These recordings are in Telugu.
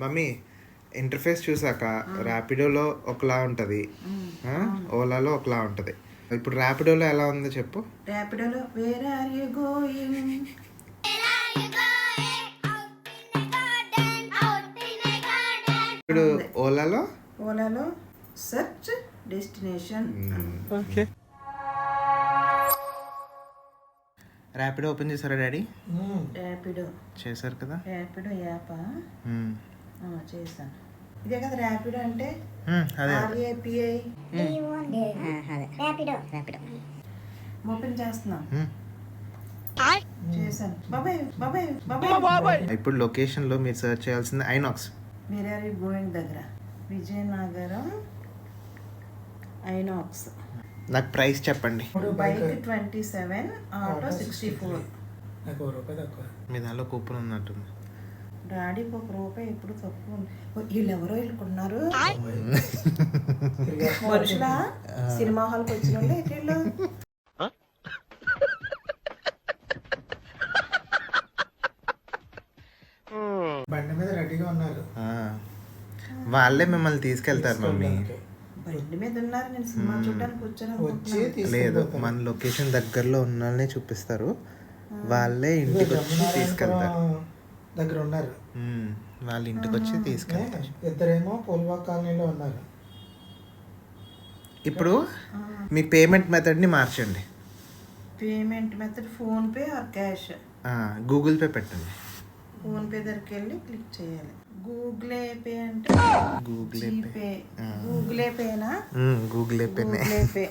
మమ్మీ ఇంటర్ఫేస్ చూసాక ర్యాపిడోలో ఒకలా ఉంటుంది, ఓలాలో ఒకలా ఉంటుంది. ఇప్పుడు ర్యాపిడోలో ఎలా ఉందో చెప్పు. ర్యాపిడోలో వేర్ ఆర్ యు గోయింగ్, ఇప్పుడు ఓలాలో ఓలాలో search destination. Okay. Rapido open చేశారా డాడీ? ర్యాపిడో చేశారు కదా. ర్యాపిడో యాపా చేశాను. ఇదే కదా ర్యాపిడో అంటే. అదే RAPI ర్యాపిడో ర్యాపిడో ఓపెన్ చేస్తున్నాం. చేశాను. బాబాయ్ బాబాయ్ బాబాయ్. ఇప్పుడు లొకేషన్ లో మీరు సెర్చ్ చేయాల్సింది INOX. Where are you going దగ్గర విజయనగరం ఐనాక్స్. నాకు ప్రైస్ చెప్పండి. Bike 27, auto 64. మీ దానిలో కూపన్ ఉన్నట్టుంది. డాడీకి ₹1 ఎప్పుడు తక్కువ. వీళ్ళు ఎవరో వీళ్ళుకున్నారు మనుషుల సినిమా హాల్కి వచ్చిన వాళ్ళు వీళ్ళు. బండి మీద రెడీగా ఉన్నారు. వాళ్ళే మిమ్మల్ని తీసుకెళ్తారు మమ్మీ. బండి మీద ఉన్నారు, నేను సినిమా చూడడానికి వచ్చాను. లేదు, మన లొకేషన్ దగ్గరలో ఉన్న వాళ్ళని చూపిస్తారు, వాళ్ళే ఇంటికి వచ్చి తీసుకెళ్తారు. దగ్గర ఉన్నారు, వాళ్ళ ఇంటికి వచ్చి తీసుకెళ్తారు. ఇద్దరేమో పోల్వాక్ కాలనీలో ఉన్నారు. ఇప్పుడు మీ పేమెంట్ మెథడ్ని మార్చండి. Payment method PhonePe or cash. Google Pay పెట్టండి. ఫోన్ పే దగ్గరికి వెళ్ళి క్లిక్ చేయాలి. గూగుల్ పే అంటే గూగుల్ పే. గూగుల్ పేనా? గూగుల్ పేనే. గూగుల్ పే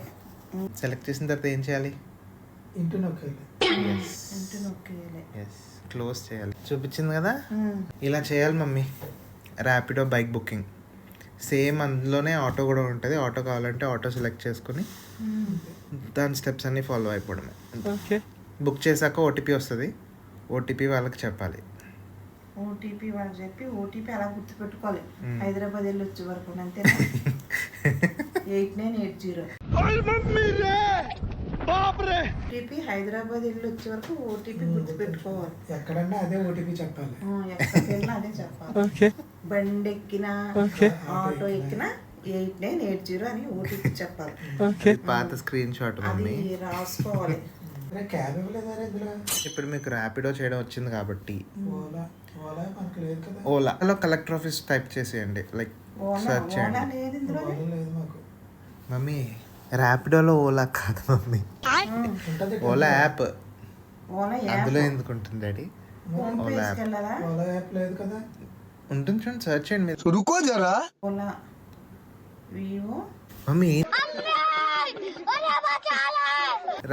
సెలెక్ట్ చేసిన తర్వాత ఏం చేయాలి? ఇంటి నొక్కాలి. ఇంటి నొక్కేయాలి. క్లోజ్ చేయాలి. చూపించింది కదా, ఇలా చేయాలి mummy. Rapido bike booking same, అందులోనే ఆటో కూడా ఉంటుంది. ఆటో కావాలంటే ఆటో సెలెక్ట్ చేసుకుని దాని స్టెప్స్ అన్నీ ఫాలో అయిపోవడమే. బుక్ చేశాక ఓటీపీ వస్తుంది, ఓటీపీ వాళ్ళకి చెప్పాలి. ఓటీపీ వాళ్ళకి చెప్పి ఓటీపీ అలా గుర్తుపెట్టుకోవాలి. హైదరాబాద్ వెళ్ళి వచ్చే వరకు అంతే. 8980 ఓటీపీ. హైదరాబాద్ వెళ్ళి వచ్చే వరకు ఓటీపీ గుర్తుపెట్టుకోవాలి. ఎక్కడన్నా అదే ఓటీపీ చెప్పాలి. ఎక్కడికి వెళ్ళినా అదే చెప్పాలి. బండి ఎక్కినా ఆటో ఎక్కినా 8980 అని ఓటీపీ చెప్పాలి. పాత స్క్రీన్ షాట్ మమ్మీ, అది రాసుకోవాలి. క్యాబ్ ఇవ్వలేదా ఇందులో? ఇప్పుడు మీకు ర్యాపిడో చేయడం వచ్చింది కాబట్టి ఓలా ఓలా మనకు లేదు కదా. ఓలాలో కలెక్టర్ ఆఫీస్ టైప్ చేసేయండి, లైక్ సెర్చ్ చేయండి. లేదు ఇందులో. ఓలా లేదు మాకు మమ్మీ ర్యాపిడోలో ఓలా కాదు మమ్మీ, ఉంటది. ఓలా యాప్. ఓలా అందులో యాప్. ఎందుకు ఉంటుంది daddy? Phone pay Ola app వెళ్ళాలా? ఓలా యాప్ లేదు కదా. ఉంటుంది, చూడండి, సెర్చ్ చేయండి మీరు. रुको जरा ఓలా వివో మమ్మీ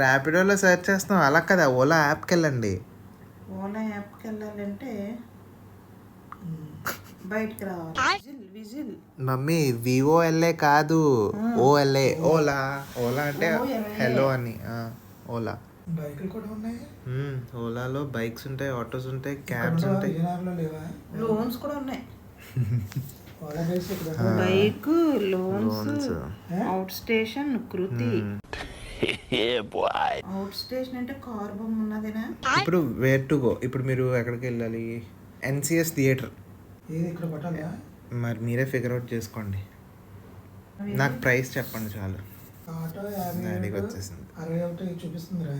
ర్యాపిడోలో సెర్చ్ చేస్తాం అలా కదా, ఓలా యాప్కి వెళ్ళండి. ఓలా యాప్కి వెళ్ళాలంటే బయటికి రావాలి. విజిల్ మమ్మీ వివోఎల్ఏ కాదు, ఓఎల్ఏ. ఓలా. ఓలా అంటే OLA. హలో అని. ఓలా. బైకులు కూడా ఉన్నాయి. ఓలాలో బైక్స్ ఉంటాయి, ఆటోస్ ఉంటాయి, క్యాబ్స్ ఉంటాయి. విజయనగరంలో లేవా? లోన్స్ కూడా ఉన్నాయి. ఓలా బైక్స్ ఇక్కడ బైక్ లోన్స్. అవుట్ స్టేషన్ కృతి. అవుట్ స్టేషన్ అంటే కార్ బొమ్మ ఉన్నదేనా? ఇప్పుడు వేర్ టు గో. ఇప్పుడు మీరు ఎక్కడికి వెళ్ళాలి? NCS theatre. ఏది ఇక్కడ పట్టాలా? మరి మీరే ఫిగర్ అవుట్ చేసుకోండి. నాకు ప్రైస్ చెప్పండి చాలు. ఆటో డాడీకి 57, వచ్చేసింది. 61 చూపిస్తుందిరా.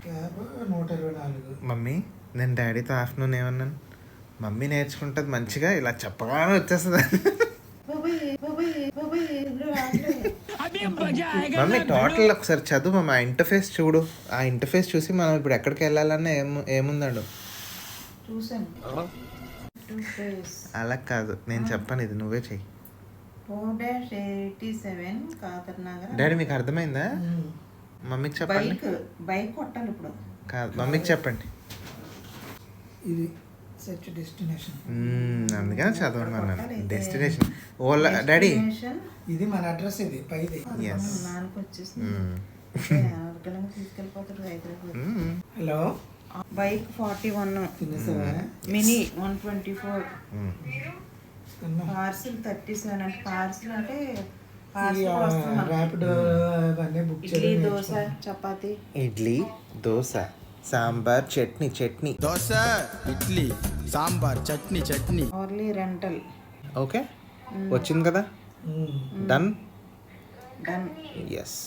క్యాబ్ 124. మమ్మీ నేను డాడీతో ఆఫ్టర్నూన్ ఏమన్నాను, మమ్మీ నేర్చుకుంటుంది మంచిగా, ఇలా చెప్పగానే వచ్చేస్తుంది. మమ్మీ టోటల్ ఒకసారి చదువు మమ్మీ, ఆ ఇంటర్ఫేస్ చూడు. ఆ ఇంటర్ఫేస్ చూసి మనం ఇప్పుడు ఎక్కడికి వెళ్ళాలన్నా ఏముందాడు చూసాను. అలా కాదు, నేను చెప్పాను, ఇది నువ్వే చెయ్యి. 4-87 కాకర్నగర్. డాడీ మీకు అర్థమైందా? మమ్మీకి చెప్పండి. బైక్ కొట్టాలి ఇప్పుడు. కాదు, మమ్మీకి చెప్పండి. ఇది సెర్చ్ డెస్టినేషన్. అందుకని చదవమన్నాను. Destination Ola daddy. ఇది మన అడ్రస్, ఇది పైది. నాన్నకు వచ్చేసింది. తీసుకెళ్ళిపోతాడు హైదరాబాద్. హలో, బైక్ 41, తినేసావా? Mini 124, parcel 37. అంటే పార్సిల్ అంటే ర్యాపిడో అవన్నీ book idli, dosa, chapati. Idli, dosa, sambar, chutney. Dosa idli sambar chutney only rental. Okay వచ్చింది కదా డన్ డన్. ఎస్